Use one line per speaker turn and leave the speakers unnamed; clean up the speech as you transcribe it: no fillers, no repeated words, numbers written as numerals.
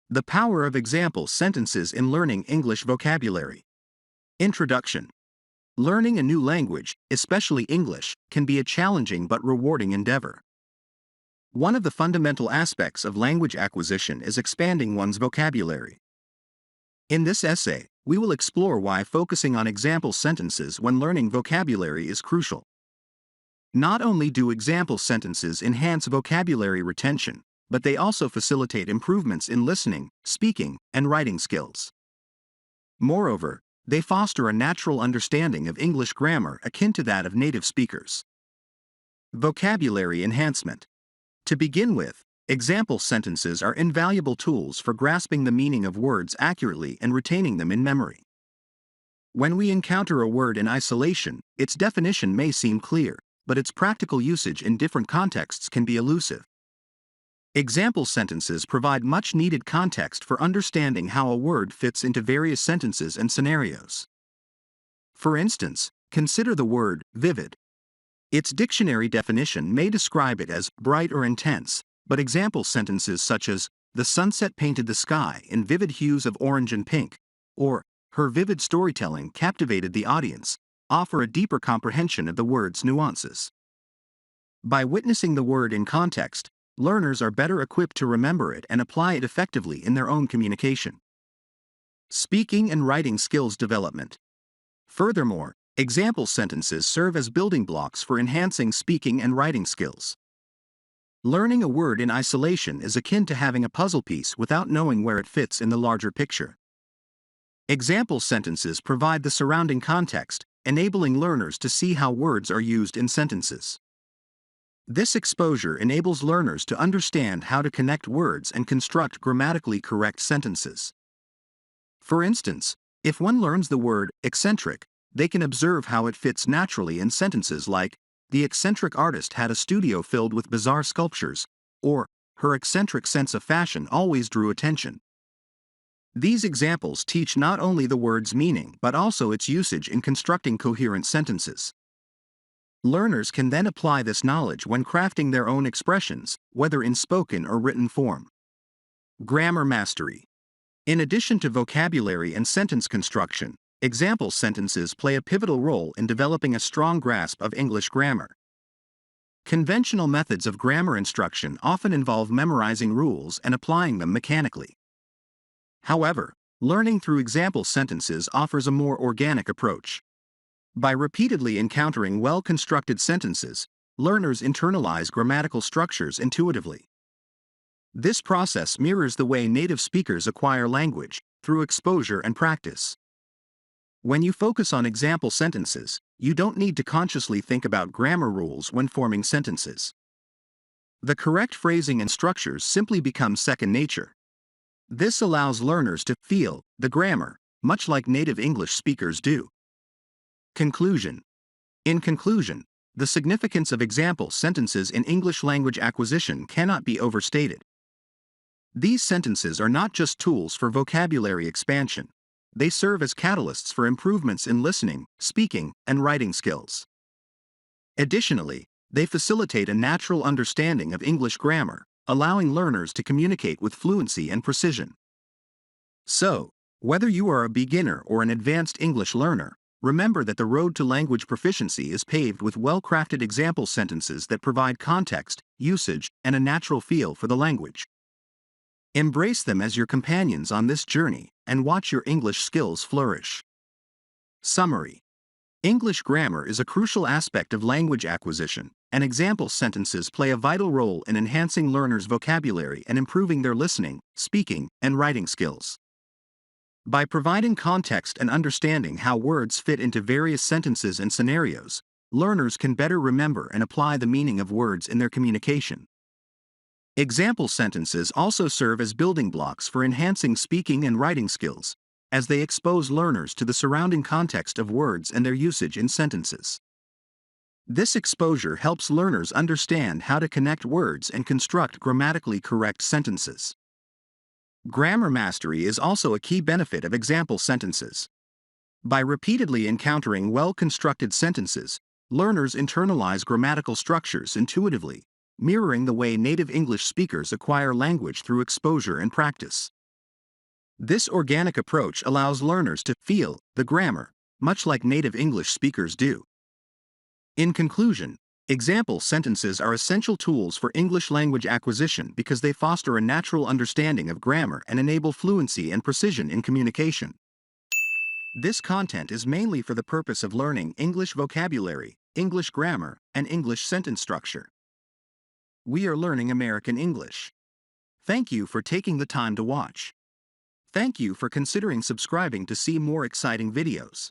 The power of example sentences in learning English vocabulary. Introduction. Learning a new language, especially English, can be a challenging but rewarding endeavor. One of the fundamental aspects of language acquisition is expanding one's vocabulary. In this essay, we will explore why focusing on example sentences when learning vocabulary is crucial. Not only do example sentences enhance vocabulary retention, but they also facilitate improvements in listening, speaking, and writing skills. Moreover, they foster a natural understanding of English grammar akin to that of native speakers. Vocabulary enhancement. To begin with, example sentences are invaluable tools for grasping the meaning of words accurately and retaining them in memory. When we encounter a word in isolation, its definition may seem clear, but its practical usage in different contexts can be elusive. Example sentences provide much-needed context for understanding how a word fits into various sentences and scenarios. For instance, consider the word vivid. Its dictionary definition may describe it as bright or intense, but example sentences such as, "The sunset painted the sky in vivid hues of orange and pink," or, "Her vivid storytelling captivated the audience," offer a deeper comprehension of the word's nuances. By witnessing the word in context, learners are better equipped to remember it and apply it effectively in their own communication. Speaking and writing skills development. Furthermore, example sentences serve as building blocks for enhancing speaking and writing skills. Learning a word in isolation is akin to having a puzzle piece without knowing where it fits in the larger picture. Example sentences provide the surrounding context, enabling learners to see how words are used in sentences. This exposure enables learners to understand how to connect words and construct grammatically correct sentences. For instance, if one learns the word eccentric, they can observe how it fits naturally in sentences like, "The eccentric artist had a studio filled with bizarre sculptures," or, "Her eccentric sense of fashion always drew attention." These examples teach not only the word's meaning but also its usage in constructing coherent sentences. Learners can then apply this knowledge when crafting their own expressions, whether in spoken or written form. Grammar mastery. In addition to vocabulary and sentence construction, example sentences play a pivotal role in developing a strong grasp of English grammar. Conventional methods of grammar instruction often involve memorizing rules and applying them mechanically. However, learning through example sentences offers a more organic approach. By repeatedly encountering well-constructed sentences, learners internalize grammatical structures intuitively. This process mirrors the way native speakers acquire language, through exposure and practice. When you focus on example sentences, you don't need to consciously think about grammar rules when forming sentences. The correct phrasing and structures simply become second nature. This allows learners to feel the grammar, much like native English speakers do. Conclusion. In conclusion, the significance of example sentences in English language acquisition cannot be overstated. These sentences are not just tools for vocabulary expansion. They serve as catalysts for improvements in listening, speaking, and writing skills. Additionally, they facilitate a natural understanding of English grammar, allowing learners to communicate with fluency and precision. So, whether you are a beginner or an advanced English learner, remember that the road to language proficiency is paved with well-crafted example sentences that provide context, usage, and a natural feel for the language. Embrace them as your companions on this journey, and watch your English skills flourish. Summary. English grammar is a crucial aspect of language acquisition, and example sentences play a vital role in enhancing learners' vocabulary and improving their listening, speaking, and writing skills. By providing context and understanding how words fit into various sentences and scenarios, learners can better remember and apply the meaning of words in their communication. Example sentences also serve as building blocks for enhancing speaking and writing skills, as they expose learners to the surrounding context of words and their usage in sentences. This exposure helps learners understand how to connect words and construct grammatically correct sentences. Grammar mastery is also a key benefit of example sentences. By repeatedly encountering well-constructed sentences, learners internalize grammatical structures intuitively, mirroring the way native English speakers acquire language through exposure and practice. This organic approach allows learners to feel the grammar, much like native English speakers do. In conclusion, example sentences are essential tools for English language acquisition because they foster a natural understanding of grammar and enable fluency and precision in communication. This content is mainly for the purpose of learning English vocabulary, English grammar, and English sentence structure. We are learning American English. Thank you for taking the time to watch. Thank you for considering subscribing to see more exciting videos.